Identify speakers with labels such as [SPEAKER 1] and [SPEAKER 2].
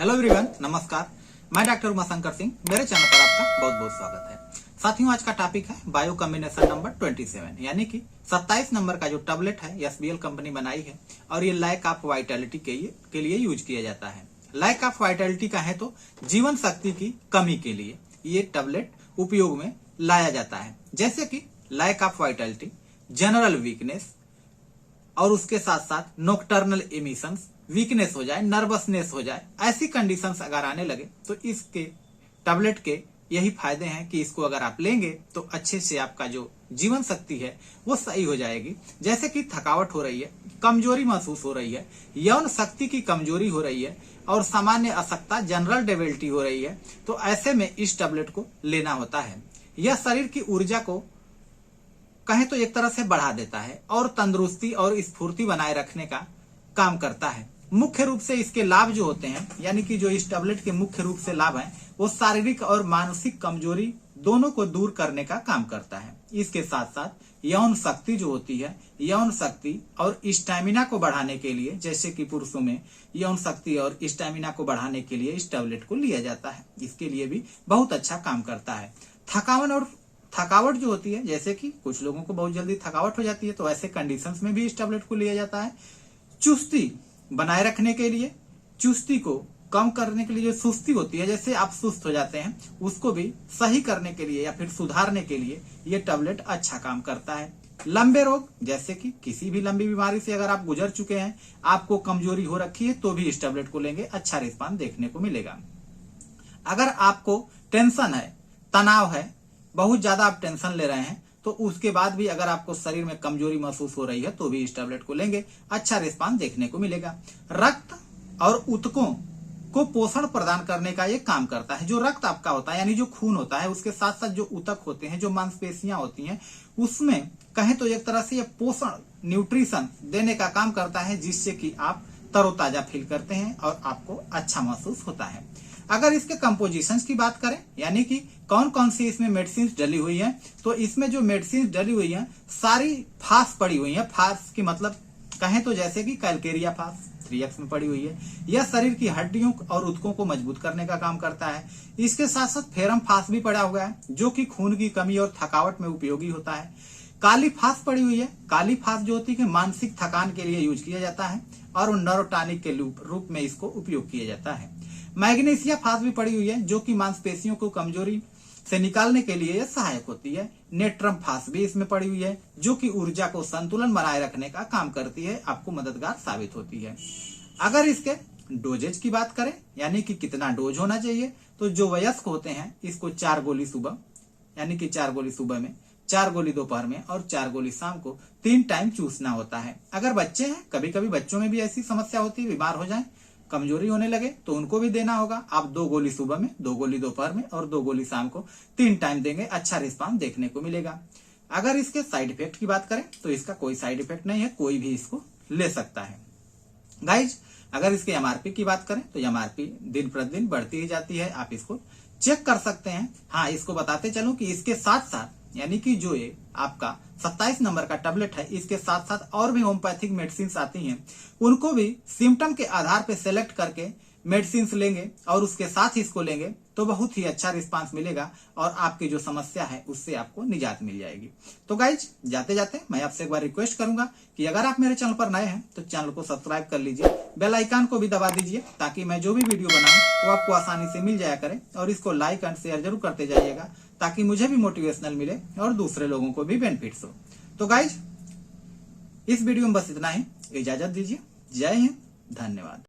[SPEAKER 1] Hello everyone, नमस्कार। मैं doctor Umashankar Singh. मेरे चैनल पर आपका बहुत बहुत स्वागत है। साथियों, आज का टॉपिक है बायो कॉम्बिनेशन नंबर 27, यानी कि 27 नंबर का जो टैबलेट है एसबीएल कंपनी बनाई है और ये लैक ऑफ वाइटलिटी के लिए यूज किया जाता है। लैक ऑफ वाइटलिटी का है तो जीवन शक्ति की कमी के लिए ये टैबलेट उपयोग में लाया जाता है। जैसे कि lack of vitality, general weakness और उसके साथ साथ नॉकटर्नल एमिशंस, वीकनेस हो जाए, नर्वसनेस हो जाए, ऐसी कंडीशंस अगर आने लगे तो इसके टैबलेट के यही फायदे हैं कि इसको अगर आप लेंगे तो अच्छे से आपका जो जीवन शक्ति है वो सही हो जाएगी। जैसे कि थकावट हो रही है, कमजोरी महसूस हो रही है, यौन शक्ति की कमजोरी हो रही है और सामान्य अशक्तता, जनरल डेबिलिटी हो रही है, तो ऐसे में इस टैबलेट को लेना होता है। यह शरीर की ऊर्जा को कहें तो एक तरह से बढ़ा देता है और तंदुरुस्ती और स्फूर्ति बनाए रखने का काम करता है। मुख्य रूप से इसके लाभ जो होते हैं, यानी कि जो इस टैबलेट के मुख्य रूप से लाभ हैं, वो शारीरिक और मानसिक कमजोरी दोनों को दूर करने का काम करता है। इसके साथ साथ यौन शक्ति जो होती है, यौन शक्ति और स्टैमिना को बढ़ाने के लिए, जैसे कि पुरुषों में यौन शक्ति और स्टैमिना को बढ़ाने के लिए इस टैबलेट को लिया जाता है। इसके लिए भी बहुत अच्छा काम करता है। थकावट जो होती है, जैसे कि कुछ लोगों को बहुत जल्दी थकावट हो जाती है, तो ऐसे कंडीशंस में भी इस टैबलेट को लिया जाता है। चुस्ती बनाए रखने के लिए, चुस्ती को कम करने के लिए, जो सुस्ती होती है, जैसे आप सुस्त हो जाते हैं, उसको भी सही करने के लिए या फिर सुधारने के लिए ये टैबलेट अच्छा काम करता है। लंबे रोग, जैसे कि किसी भी लंबी बीमारी से अगर आप गुजर चुके हैं, आपको कमजोरी हो रखी है, तो भी इस टैबलेट को लेंगे अच्छा रिस्पांस देखने को मिलेगा। अगर आपको टेंशन है, तनाव है, बहुत ज्यादा आप टेंशन ले रहे हैं, तो उसके बाद भी अगर आपको शरीर में कमजोरी महसूस हो रही है, तो भी इस टैबलेट को लेंगे अच्छा रिस्पांस देखने को मिलेगा। रक्त और ऊतकों को पोषण प्रदान करने का ये काम करता है। जो रक्त आपका होता है, यानी जो खून होता है, उसके साथ साथ जो ऊतक होते हैं, जो मांसपेशियां होती हैं, उसमें कहें तो एक तरह से ये पोषण, न्यूट्रिशन देने का काम करता है, जिससे कि आप तरोताजा फील करते हैं और आपको अच्छा महसूस होता है। अगर इसके कंपोजिशन की बात करें, यानी कि कौन कौन सी इसमें मेडिसिन डली हुई है, तो इसमें जो मेडिसिन डली हुई है सारी फास्ट पड़ी हुई है। फास्ट की मतलब कहें तो जैसे कि कैलकेरिया फास्ट 3x में पड़ी हुई है। यह शरीर की हड्डियों और ऊतकों को मजबूत करने का काम करता है। इसके साथ साथ फेरम फास्ट भी पड़ा हुआ है, जो कि खून की कमी और थकावट में उपयोगी होता है। काली फास्ट पड़ी हुई है। काली फास्ट जो होती है मानसिक थकान के लिए यूज किया जाता है और नर्व टॉनिक के रूप में इसको उपयोग किया जाता है। मैग्नीशिया फास्ट भी पड़ी हुई है, जो कि मांसपेशियों को कमजोरी से निकालने के लिए यह सहायक होती है। नेट्रम फास्ट भी इसमें पड़ी हुई है, जो कि ऊर्जा को संतुलन बनाए रखने का काम करती है, आपको मददगार साबित होती है। अगर इसके डोजेज की बात करें, यानी कि कितना डोज होना चाहिए, तो जो वयस्क होते हैं इसको 4 गोली सुबह, यानी कि 4 गोली सुबह में, 4 गोली दोपहर में और 4 गोली शाम को 3 टाइम चूसना होता है। अगर बच्चे हैं, कभी कभी बच्चों में भी ऐसी समस्या होती है, बीमार हो जाए, कमजोरी होने लगे, तो उनको भी देना होगा। आप 2 गोली सुबह में, 2 गोली दोपहर में और 2 गोली शाम को 3 टाइम देंगे, अच्छा रिस्पांस देखने को मिलेगा। अगर इसके साइड इफेक्ट की बात करें, तो इसका कोई साइड इफेक्ट नहीं है, कोई भी इसको ले सकता है। गाइज, अगर इसके एमआरपी की बात करें, तो एमआरपी दिन प्रतिदिन बढ़ती ही जाती है, आप इसको चेक कर सकते हैं। हाँ, इसको बताते चलूं कि इसके साथ साथ, यानी कि जो ये आपका 27 नंबर का टैबलेट है, इसके साथ साथ और भी होम्योपैथिक मेडिसिन आती हैं, उनको भी सिम्टम के आधार पे सेलेक्ट करके मेडिसिन लेंगे और उसके साथ ही इसको लेंगे, तो बहुत ही अच्छा रिस्पांस मिलेगा और आपकी जो समस्या है उससे आपको निजात मिल जाएगी। तो गाइज, जाते जाते मैं आपसे एक बार रिक्वेस्ट करूंगा कि अगर आप मेरे चैनल पर नए हैं तो चैनल को सब्सक्राइब कर लीजिए, बेल आइकन को भी दबा दीजिए, ताकि मैं जो भी वीडियो बनाऊं वो आपको आसानी से मिल जाया करे। और इसको लाइक एंड शेयर जरूर करते जाइएगा, ताकि मुझे भी मोटिवेशनल मिले और दूसरे लोगों को भी बेनिफिट्स हो। तो गाइज, इस वीडियो में बस इतना ही, इजाजत दीजिए। जय हिंद, धन्यवाद।